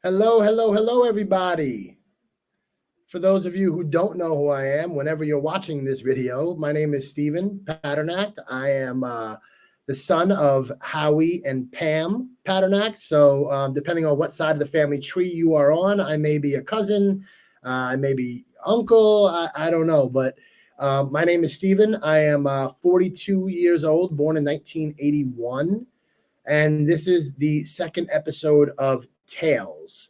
Hello, hello, hello, everybody. For those of you who don't know who I am, whenever you're watching this video, my name is Steven Padernacht. I am the son of Howie and Pam Padernacht. So, depending on what side of the family tree you are on, I may be a cousin, I may be uncle, I don't know. But my name is Steven. I am 42 years old, born in 1981. And this is the second episode of Tales.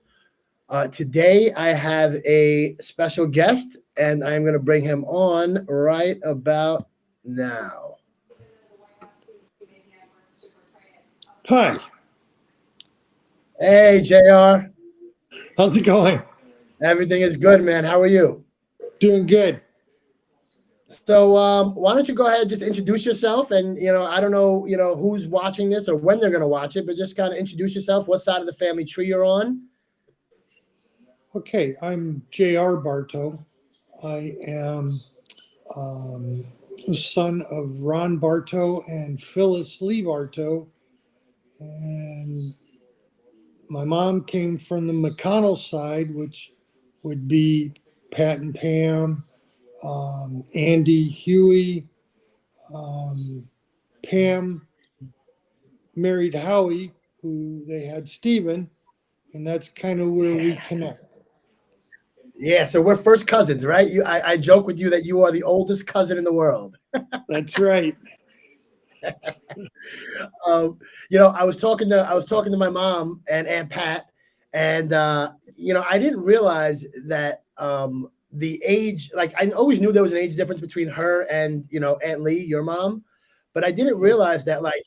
Today, I have a special guest, and I'm going to bring him on right about now. Hi, Hey, JR. how's it going? Everything is good, man. How are you? Doing good. So, why don't you go ahead and just introduce yourself? And, I don't know, who's watching this or when they're going to watch it, but just kind of introduce yourself, what side of the family tree you're on. Okay, I'm JR Barto. I am the son of Ron Barto and Phyllis Lee Barto. And my mom came from the McConnell side, which would be Pat and Pam, Andy, Huey. Pam married Howie, who they had Steven, and that's kind of where we connect. Yeah, so we're first cousins, right? I joke with you that you are the oldest cousin in the world. That's right. I was talking to my mom and Aunt Pat, and I didn't realize that the age, like I always knew there was an age difference between her and Aunt Lee, your mom, but I didn't realize that like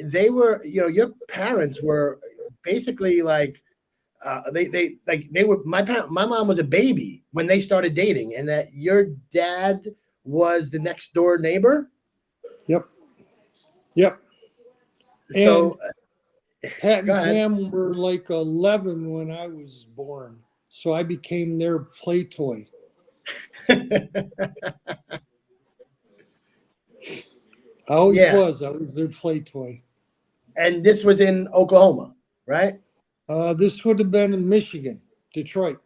they were, your parents were basically like they were my mom was a baby when they started dating, and that your dad was the next door neighbor. Yep. Yep. And So Pat go and ahead. Pam were like 11 when I was born. So I became their play toy. I always Yeah. was. I was their play toy. And this was in Oklahoma, right? This would have been in Michigan, Detroit.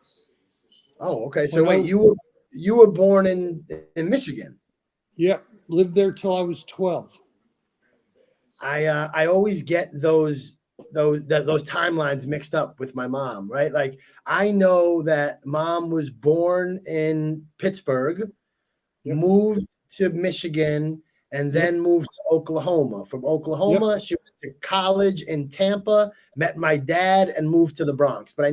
Oh, okay. So When wait, I, you were born in Michigan. yep, lived there till I was 12. I always get those timelines mixed up with my mom, right? Like I know that mom was born in Pittsburgh, Yep. moved to Michigan, and Yep. then moved to Oklahoma. From Yep. Oklahoma, she went to college in Tampa, met my dad, and moved to the Bronx. But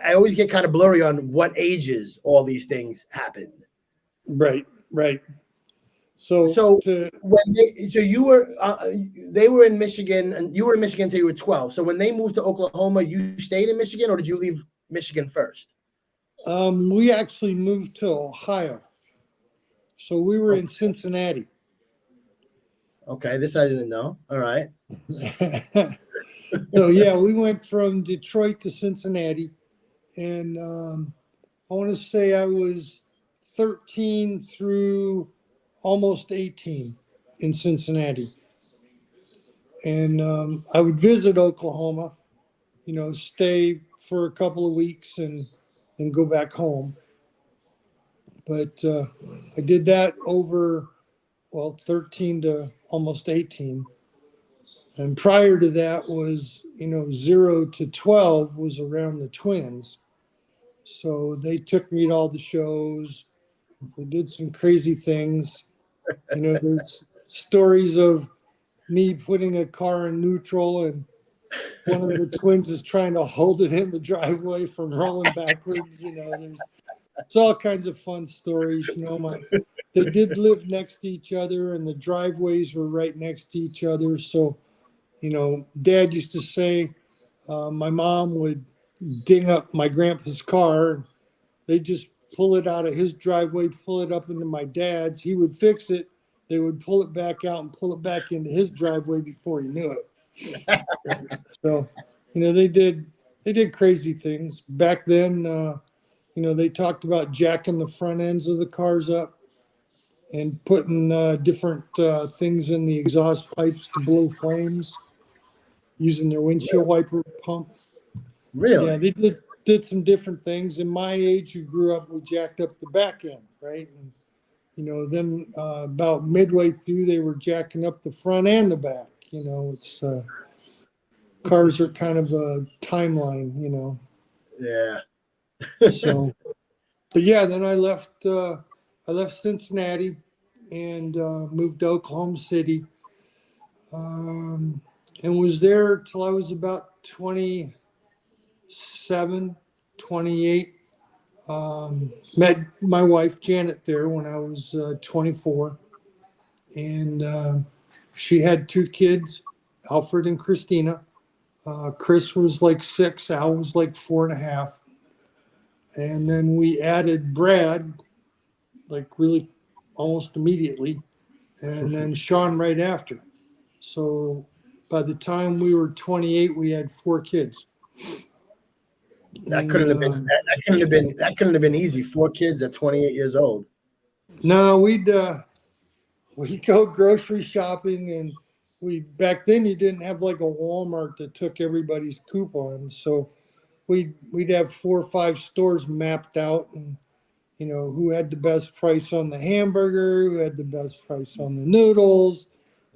I always get kind of blurry on what ages all these things happened. Right. Right. So So to so they were in Michigan, and you were in Michigan until you were 12. So when they moved to Oklahoma, you stayed in Michigan, or did you leave Michigan first? we actually moved to Ohio. So we were in Cincinnati. Okay, this I didn't know. All right. So yeah, we went from Detroit to Cincinnati, and I want to say I was 13 through almost 18 in Cincinnati, and I would visit Oklahoma, stay for a couple of weeks and go back home. But I did that over 13 to almost 18. And prior to that was, 0 to 12 was around the twins. So they took me to all the shows. They did some crazy things. There's stories of me putting a car in neutral and one of the twins is trying to hold it in the driveway from rolling backwards. There's it's all kinds of fun stories. They did live next to each other and the driveways were right next to each other. So, Dad used to say my mom would ding up my grandpa's car. They just pull it out of his driveway, pull it up into my dad's. He would fix it. They would pull it back out and pull it back into his driveway before he knew it. So, they did crazy things back then. They talked about jacking the front ends of the cars up and putting different things in the exhaust pipes to blow flames using their windshield wiper pump. Yeah, Really? they did some different things. In my age, who grew up, we jacked up the back end, right? And then about midway through, they were jacking up the front and the back. It's cars are kind of a timeline. Yeah. So, but yeah, then I left. I left Cincinnati and moved to Oklahoma City, um, and was there till I was about 27, 28. Met my wife Janet there when I was 24, and she had two kids, Alfred and Christina. Chris was like 6, Al was like 4.5, and then we added Brad like really almost immediately, and then Sean right after. So by the time we were 28, we had 4 kids. That And couldn't have been that couldn't have been easy. 4 kids at 28 years old. no, we'd go grocery shopping, and we back then you didn't have like a Walmart that took everybody's coupons, so we'd have 4 or 5 stores mapped out, and who had the best price on the hamburger, who had the best price on the noodles.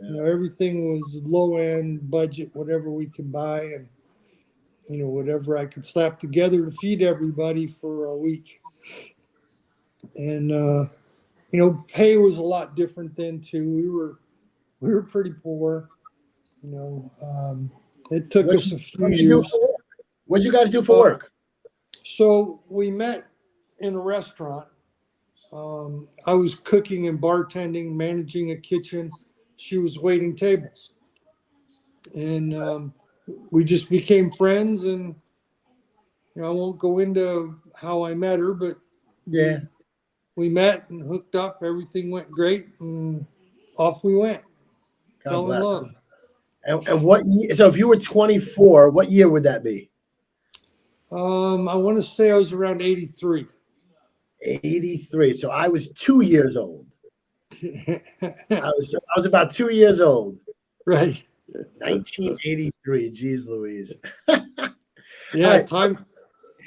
Yeah. Everything was low end budget, whatever we could buy, and whatever I could slap together to feed everybody for a week. And pay was a lot different then too. We were pretty poor. You know, um, it took What us you a few what you do years. for work? What'd you guys do for Uh, work? so we met in a restaurant. I was cooking and bartending, managing a kitchen. She was waiting tables, and we just became friends. And I won't go into how I met her, but Yeah. we met and hooked up. Everything went great, and off we went. God Fell in bless. love. And what year, so if you were 24, what year would that be? I want to say I was around 83. 83. So I was 2 years old. I was about 2 years old. Right. 1983. Jeez Louise. All Yeah, right. So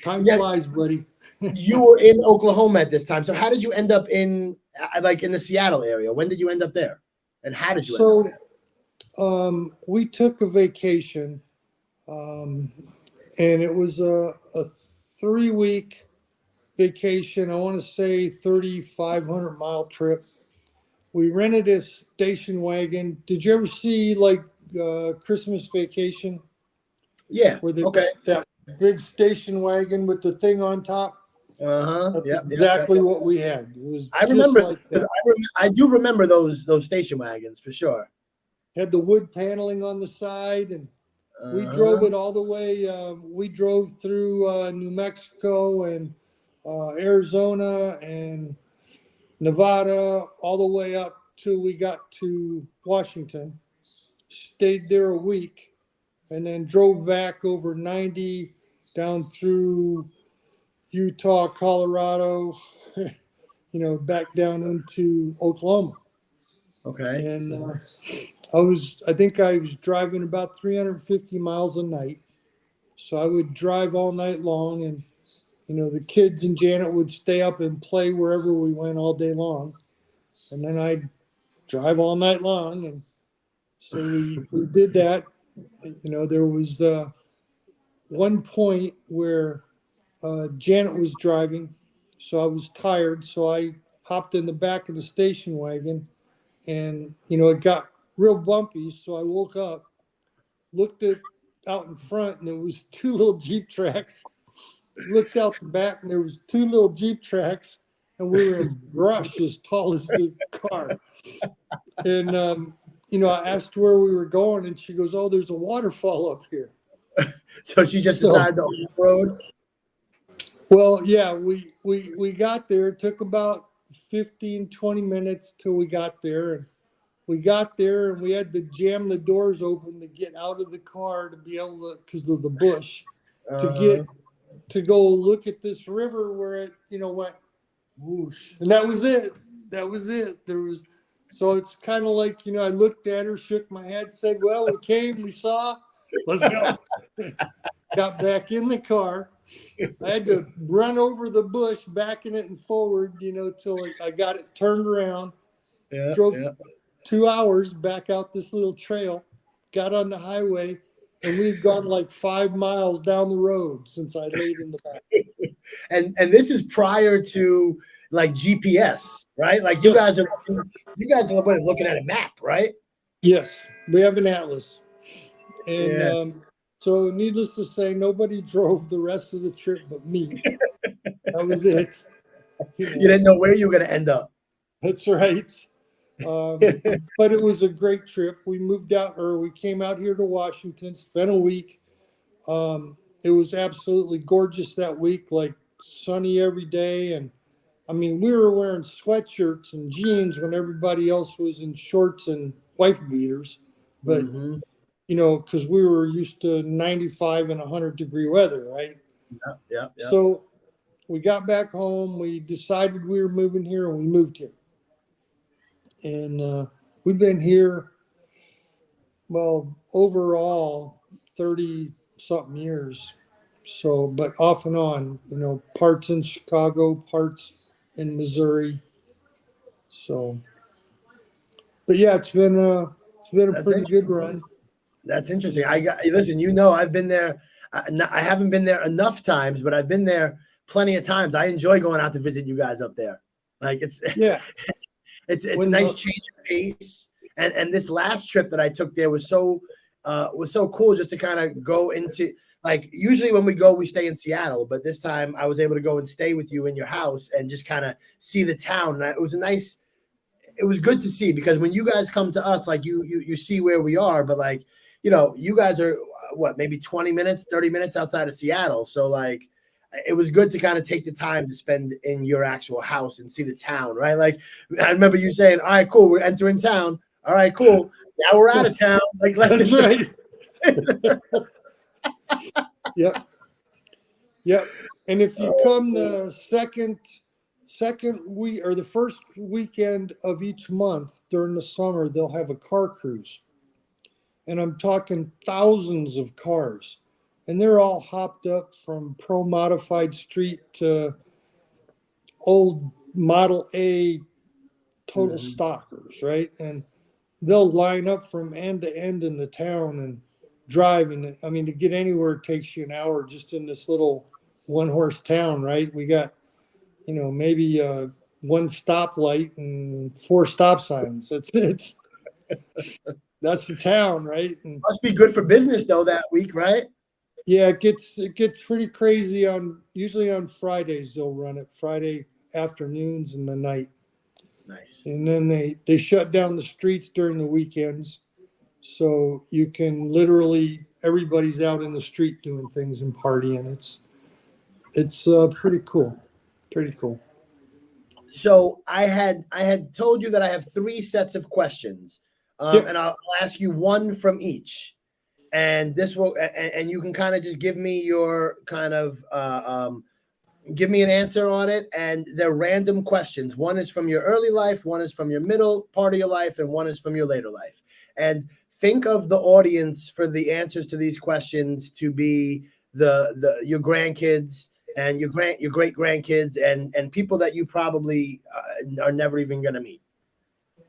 time yeah, flies, buddy. you were in Oklahoma at this time. So how did you end up in like in the Seattle area? When did you end up there? And how did you end up So there? we took a vacation, um, and it was a 3 week vacation. I want to say 3,500 mile trip. We rented a station wagon. Did you ever see like Christmas Vacation, Yeah. where they Okay. that big station wagon with the thing on top? Uh-huh. That's Yep. Yep. Yep. exactly what we had. It was I just remember. like that. I do remember those station wagons for sure. Had the wood paneling on the side, and we drove Uh-huh. it all the way. We drove through New Mexico and Arizona and Nevada, all the way up till we got to Washington. Stayed there a week, and then drove back over 90 down through Utah, Colorado, back down into Oklahoma. Okay. And I think I was driving about 350 miles a night. So I would drive all night long, and the kids and Janet would stay up and play wherever we went all day long. And then I'd drive all night long. And so we did that. There was one point where Janet was driving, so I was tired. So I hopped in the back of the station wagon, and it got real bumpy. So I woke up, looked at out in front, and it was two little Jeep tracks. Looked out the back, and there was two little Jeep tracks, and we were in brush as tall as the car. And I asked where we were going, and she goes, "Oh, there's a waterfall up here." So she just So, decided to off road. well, yeah, we got there. It took about 15-20 minutes till we got there, and we got there, and we had to jam the doors open to get out of the car to be able to, because of the bush, to Uh, get to go look at this river where it went whoosh, and that was it. That was it. There was, so it's kind of like, I looked at her, shook my head, said, "Well, we came, we saw, let's go." got back in the car. I had to run over the bush, backing it and forward, till I got it turned around. Yeah, Drove yeah. 2 hours back out this little trail, got on the highway, and we've gone like 5 miles down the road since I laid in the back. And this is prior to like GPS, right? Like you Yes. guys are looking at a map, right? Yes, we have an atlas. And Yeah. so, needless to say, nobody drove the rest of the trip but me. That was it. You didn't know where you were going to end up. That's right. But it was a great trip. We we came out here to Washington, spent a week. It was absolutely gorgeous that week, like sunny every day. And I mean, we were wearing sweatshirts and jeans when everybody else was in shorts and wife beaters. But, Mm-hmm. because we were used to 95 and 100-degree weather, right? Yeah. So we got back home. We decided we were moving here, and we moved here. And we've been here, well, overall 30 something years. So, but off and on, parts in Chicago, parts in Missouri. So, but yeah, it's been a That's pretty it. good run. That's interesting. Listen. I've been there. I haven't been there enough times, but I've been there plenty of times. I enjoy going out to visit you guys up there. Like it's Yeah. it's a When nice change of pace. And this last trip that I took there was so cool just to kind of go into, like, usually when we go, we stay in Seattle, but this time I was able to go and stay with you in your house and just kind of see the town. And it was good to see, because when you guys come to us, like you see where we are, but like, you guys are what, maybe 20 minutes, 30 minutes outside of Seattle. So like, it was good to kind of take the time to spend in your actual house and see the town, right? Like, I remember you saying, all right, cool, we're entering town. All right, cool. Now we're out of town. Like, That's right. Yep. Yep. And if you come the second week or the first weekend of each month during the summer, they'll have a car cruise. And I'm talking thousands of cars. And they're all hopped up from Pro Modified Street to old Model A total Mhm. stockers, right? And they'll line up from end to end in the town and drive. And I mean, to get anywhere takes you an hour just in this little one horse town, right? We got, maybe one stoplight and 4 stop signs. That's the town, right? And Must be good for business though that week, right? yeah, it gets pretty crazy usually on Fridays. They'll run it Friday afternoons and the night. Nice. And then they shut down the streets during the weekends, so you can literally, everybody's out in the street doing things and partying. It's pretty cool, pretty cool. So I had told you that I have 3 sets of questions, Yep. and I'll ask you one from each, and this will and you can kind of just give me your kind of give me an answer on it. And they're random questions. One is from your early life, one is from your middle part of your life, and one is from your later life. And think of the audience for the answers to these questions to be the your grandkids and your great grandkids and people that you probably are never even going to meet.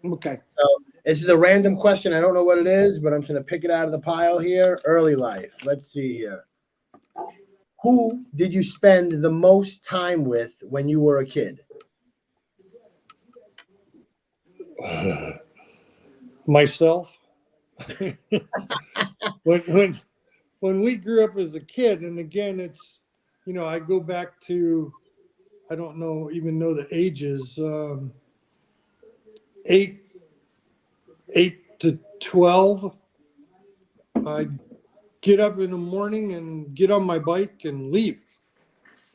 Okay. So this is a random question. I don't know what it is, but I'm just going to pick it out of the pile here. Early life. Let's see here. Who did you spend the most time with when you were a kid? Myself. when we grew up as a kid, and again, it's, I go back to, I don't know the ages, 8 to 12. I'd get up in the morning and get on my bike and leave,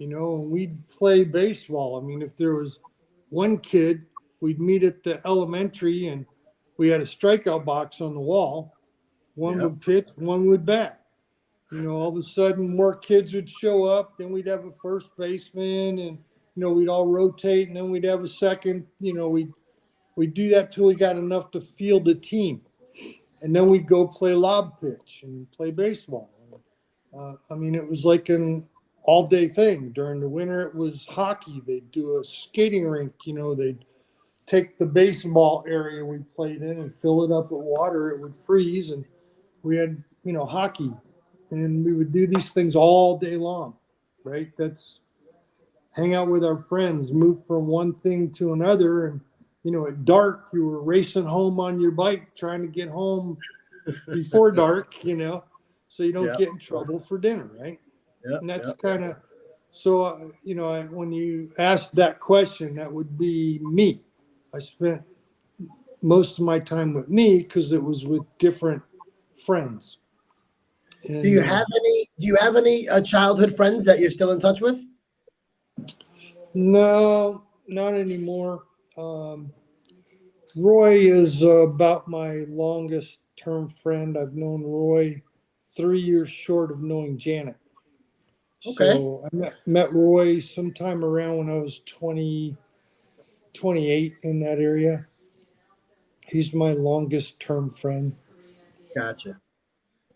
and we'd play baseball. I mean, if there was one kid, we'd meet at the elementary, and we had a strikeout box on the wall. One Yep. would pitch, one would bat. All of a sudden more kids would show up. Then we'd have a first baseman, and we'd all rotate, and then we'd have a second. We'd do that till we got enough to field a team, and then we'd go play lob pitch and play baseball. I mean, it was like an all day thing. During the winter, it was hockey. They'd do a skating rink. They'd take the baseball area we played in and fill it up with water. It would freeze, and we had, hockey, and we would do these things all day long, right? That's hang out with our friends, move from one thing to another. And, at dark, you were racing home on your bike, trying to get home before dark, so you don't Yeah, get in trouble for dinner, right? yeah, And that's yeah. kind of so, when you ask that question, that would be me. I spent most of my time with me because it was with different friends. Do And you have any? Do you have any childhood friends that you're still in touch with? no, not anymore. Roy is about my longest term friend. I've known Roy 3 years short of knowing Janet. Okay, So I met Roy sometime around when I was 20, 28 in that area. He's my longest term friend. gotcha.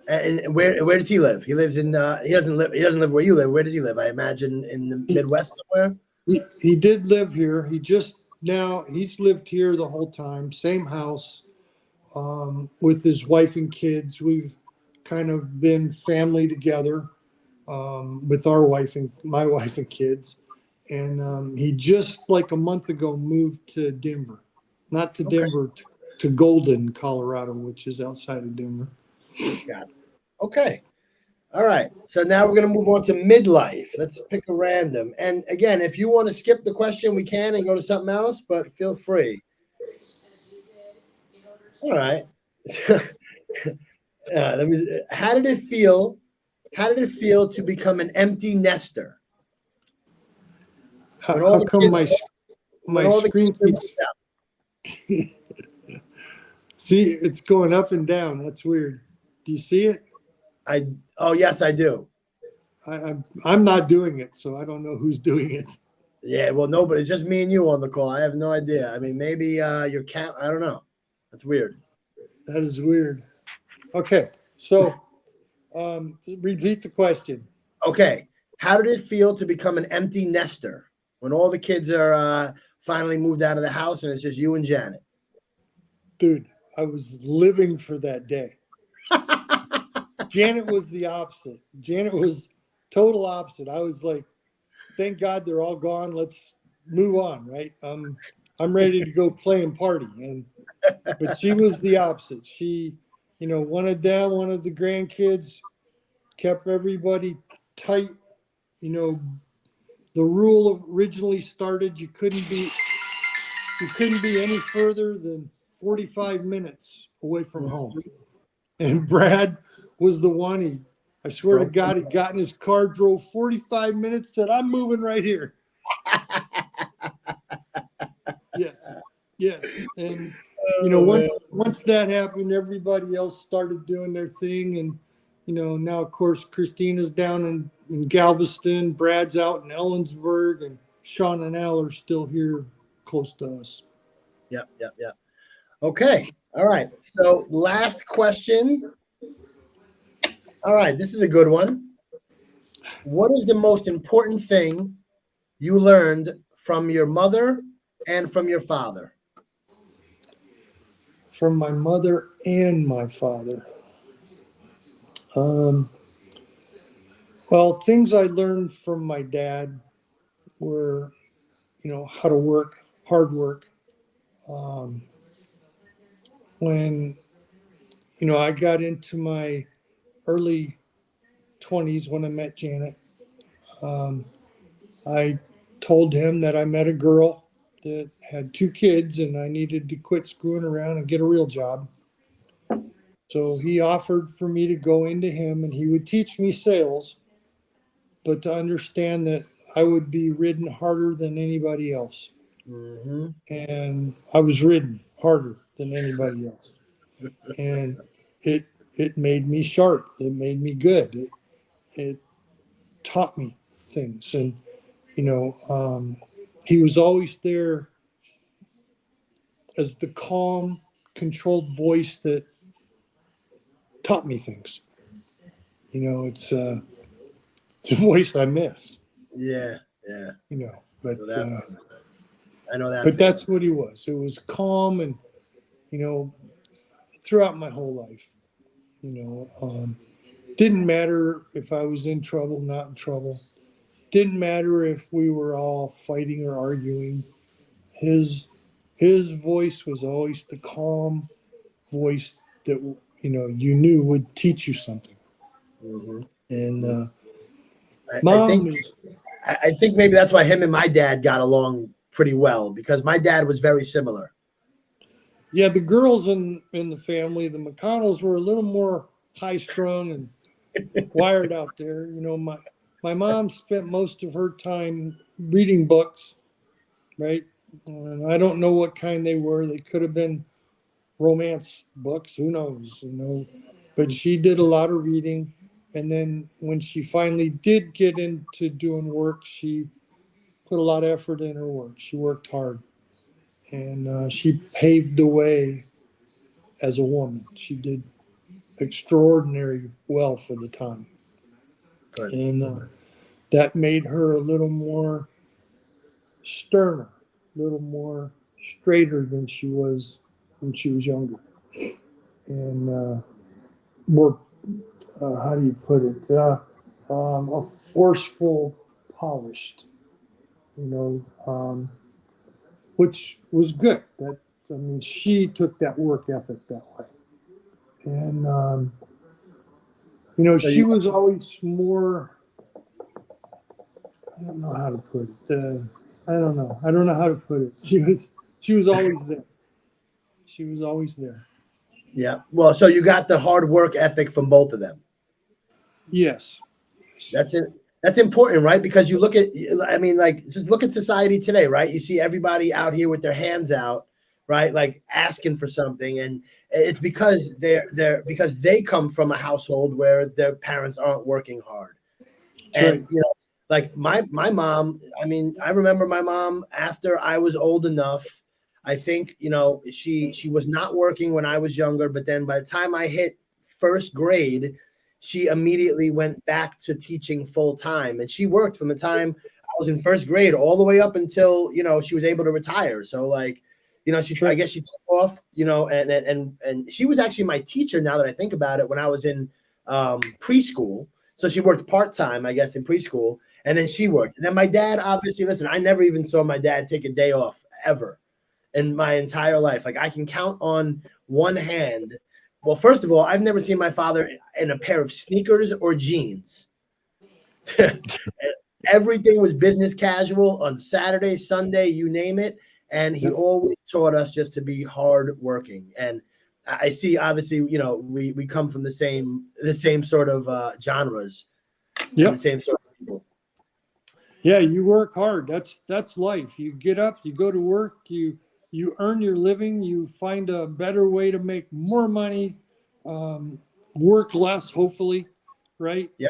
And where does he live? He lives in he doesn't live where you live. Where does he live? I imagine in the He, Midwest somewhere. he did live here. He's lived here the whole time, same house, with his wife and kids. We've kind of been family together, with our wife and my wife and kids. And he just like a month ago moved to Denver, not to Okay, Denver, to Golden, Colorado, which is outside of Denver. got it. Okay. All right. So now we're going to move on to midlife. Let's pick a random. And again, if you want to skip the question, we can and go to something else, but feel free. All right. Let me. How did it feel? How did it feel to become an empty nester when all How the come kids when my all the screen kids are moved keeps see it's going up and down? That's weird. Do you see it? out? Oh yes, I do. I'm not doing it, so I don't know who's doing it. Yeah. Well, no, but it's just me and you on the call. I have no idea. I mean, maybe your cat. I don't know. That's weird. That is weird. Okay, so repeat the question. Okay. How did it feel to become an empty nester when all the kids are finally moved out of the house and it's just you and Janet? Dude, I was living for that day. Janet was the opposite. Janet was total opposite. I was like, thank God they're all gone. Let's move on, right? I'm ready to go play and party. But she was the opposite. She, wanted them, wanted the grandkids, kept everybody tight. You know, the rule originally started you couldn't be any further than 45 minutes away from home. And Brad was the one. I swear to Broke. God, he got in his car, drove 45 minutes, said, I'm moving right here. Yes. Yes. And, Oh, man. once that happened, everybody else started doing their thing. And, now, of course, Christina's down in Galveston, Brad's out in Ellensburg, and Sean and Al are still here close to us. Yep, yep, yep. Okay. All right. So last question. All right, this is a good one. What is the most important thing you learned from your mother and from your father? From my mother and my father. Um, well, things I learned from my dad were, how to work, hard work. Um, when, I got into my early 20s when I met Janet, um, I told him that I met a girl that had two kids and I needed to quit screwing around and get a real job. So he offered for me to go into him and he would teach me sales, but to understand that I would be ridden harder than anybody else. Mm-hmm. And I was ridden harder than anybody else. And it it made me sharp. It made me good. It taught me things. And he was always there as the calm, controlled voice that taught me things. It's It's a voice I miss, Yeah, yeah. you know. But So that, I know that but feeling. that's what he was. It was calm, and you know, throughout my whole life, you know, didn't matter if I was in trouble, not in trouble. Didn't matter if we were all fighting or arguing. His his voice was always the calm voice that you knew would teach you something. Hmm. And I mom think is I think maybe that's why him and my dad got along pretty well, because my dad was very similar. yeah, the girls in the family, the McConnells were a little more high strung and wired out there. You know, my mom spent most of her time reading books, right? And I don't know what kind they were. They could have been romance books, who knows, you know. But she did a lot of reading. And then when she finally did get into doing work, she put a lot of effort in her work. She worked hard, and she paved the way as a woman. She did extraordinary well for the time. Good. And that made her a little more sterner, a little more straighter than she was when she was younger, and more, how do you put it, a forceful, polished, you know, which was good. That, I mean, she took that work ethic that way, and So she you was always more. I don't know how to put it. I don't know. I don't know how to put it. She was always there. She was always there. Yeah. Well, so you got the hard work ethic from both of them. Yes. That's it. That's important, right? Because you look at, I mean, like, just look at society today, right? You see everybody out here with their hands out, right? Like asking for something. And it's because because they come from a household where their parents aren't working hard. That's right. And, like my mom, I mean, I remember my mom after I was old enough. I think, she was not working when I was younger, but then by the time I hit first grade, she immediately went back to teaching full time. And she worked from the time I was in first grade all the way up until, she was able to retire. So like, That's I right. guess she took off, and she was actually my teacher, now that I think about it, when I was in preschool. So she worked part-time, I guess, in preschool, and then she worked. And then my dad, obviously, listen, I never even saw my dad take a day off ever in my entire life. Like, I can count on one hand. Well, first of all, I've never seen my father in a pair of sneakers or jeans. Everything was business casual on Saturday, Sunday, you name it. And he Yep. always taught us just to be hardworking. And I see, obviously, we come from the same sort of genres and the Yep. same sort of people. Yeah, you work hard. That's life. You get up, you go to work, you earn your living, you find a better way to make more money, um, work less, hopefully, right? Yeah,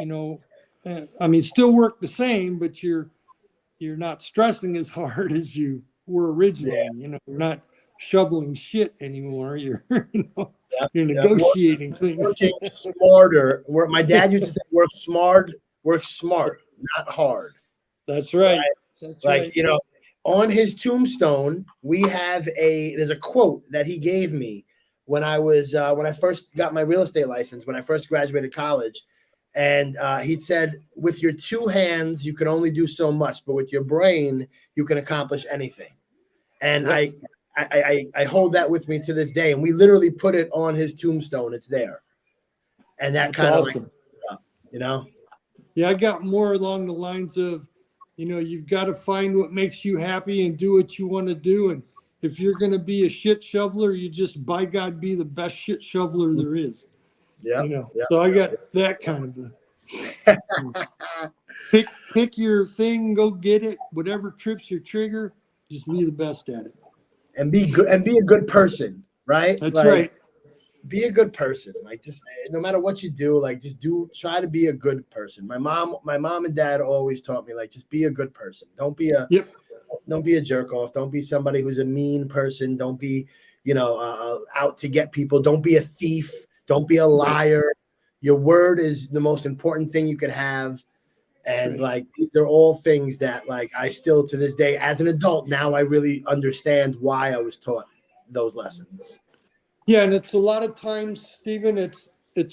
I mean, still work the same, but you're not stressing as hard as you were yeah, originally. You're not shoveling shit anymore. You're yeah, you're yeah. negotiating things. Working smarter. Where my dad used to say, work smart, not hard. That's right. Right? That's Like, right. on his tombstone, there's a quote that he gave me when I first got my real estate license, when I first graduated college. And he said, with your two hands, you can only do so much, but with your brain, you can accomplish anything. And Yep. I hold that with me to this day. And we literally put it on his tombstone. It's there. And that That's kind of like, awesome. you know, Yeah, I got more along the lines of, you've got to find what makes you happy and do what you want to do. And if you're going to be a shit shoveler, you just, by God, be the best shit shoveler there is. yeah, yeah. So I got that kind of pick your thing, go get it. Whatever trips your trigger, just be the best at it. And be good, and be a good person, right? That's Like, right. be a good person. Like, just no matter what you do, like, just try to be a good person. My mom and dad always taught me, like, just be a good person. Yep. Don't be a jerk off. Don't be somebody who's a mean person. Don't be, out to get people. Don't be a thief. Don't be a Right. liar. Your word is the most important thing you could have. And right. like, these are all things that like I still to this day, as an adult now, I really understand why I was taught those lessons. Yeah, and it's a lot of times, Stephen, it's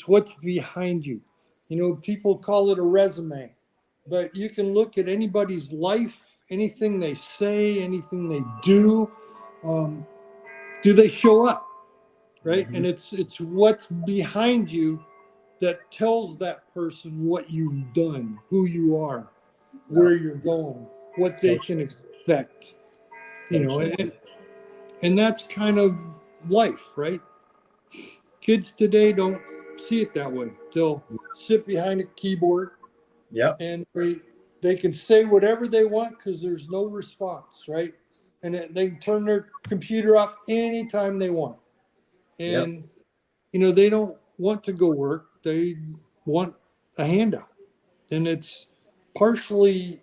what's behind you. You know, people call it a resume, but you can look at anybody's life, anything they say, anything they do. Um, do they show up? Right? Mhm. And it's what's behind you that tells that person what you've done, who you are, So, where you're going, what so they true. can expect. You So know, true. and that's kind of life, right? Kids today don't see it that way. They'll sit behind a keyboard Yep. and they can say whatever they want because there's no response, right? And they can turn their computer off anytime they want. Yep. And you know, they don't want to go work. They want a handout. And it's partially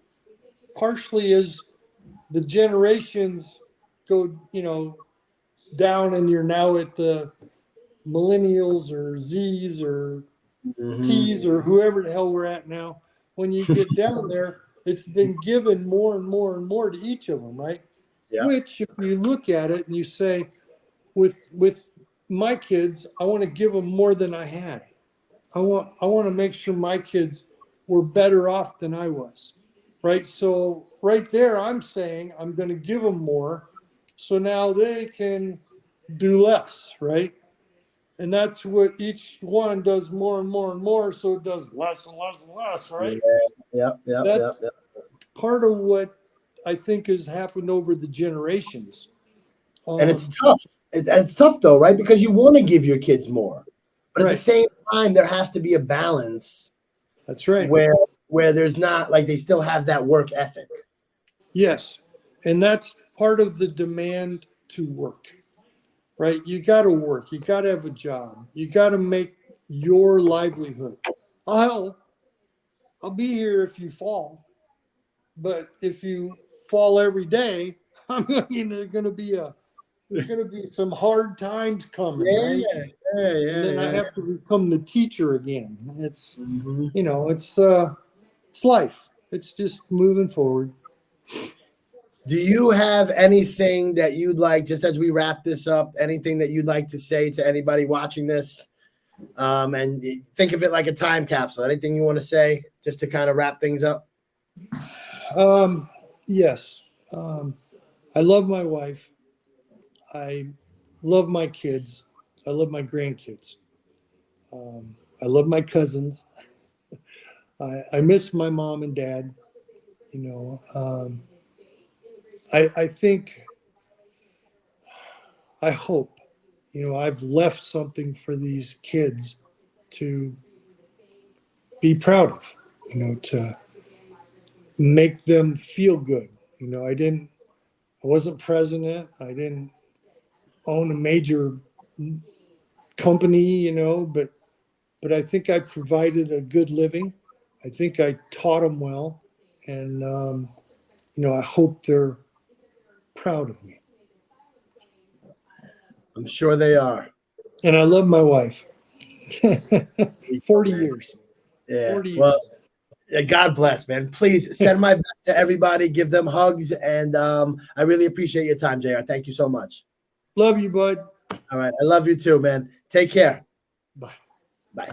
as the generations go, you know, down and you're now at the millennials or Z's or Hmm. T's or whoever the hell we're at now. When you get down there, it's been given more and more and more to each of them, right? Yeah. Which, if you look at it and you say, with my kids, I want to give them more than I had. I want to make sure my kids were better off than I was, right? So right there, I'm saying I'm going to give them more, so now they can do less, right? And that's what each one does more and more and more, so it does less and less and less, Yeah. right? Yep. Yep. Yep. That's Yep. part of what I think has happened over the generations. And it's Um, tough. It's tough though, right? Because you want to give your kids more, but at the right. same time, there has to be a balance That's right. where there's not like they still have that work ethic. Yes. And that's part of the demand to work, right? You got to work. You got to have a job. You got to make your livelihood. I'll, I'll be here if you fall, but if you fall every day, I'm going to be some hard times coming, Yeah, right? yeah, And yeah, then I yeah. have to become the teacher again. It's, Hmm. you know, it's life. It's just moving forward. Do you have anything that you'd like, just as we wrap this up, anything that you'd like to say to anybody watching this? And think of it like a time capsule. Anything you want to say just to kind of wrap things up? Um, yes. Um, I love my wife. I love my kids. I love my grandkids. I love my cousins. I miss my mom and dad. You know, I think, I hope, you know, I've left something for these kids to be proud of, you know, to make them feel good. You know, I wasn't president. I didn't own a major company, you know, but I think I provided a good living. I think I taught them well. And, you know, I hope they're proud of me. I'm sure they are. And I love my wife. You know, 40 man. years. Yeah. 40 Well, years. yeah, God bless, man. Please send my best to everybody. Give them hugs. And I really appreciate your time, JR. Thank you so much. Love you, bud. All right. I love you too, man. Take care. Bye. Bye.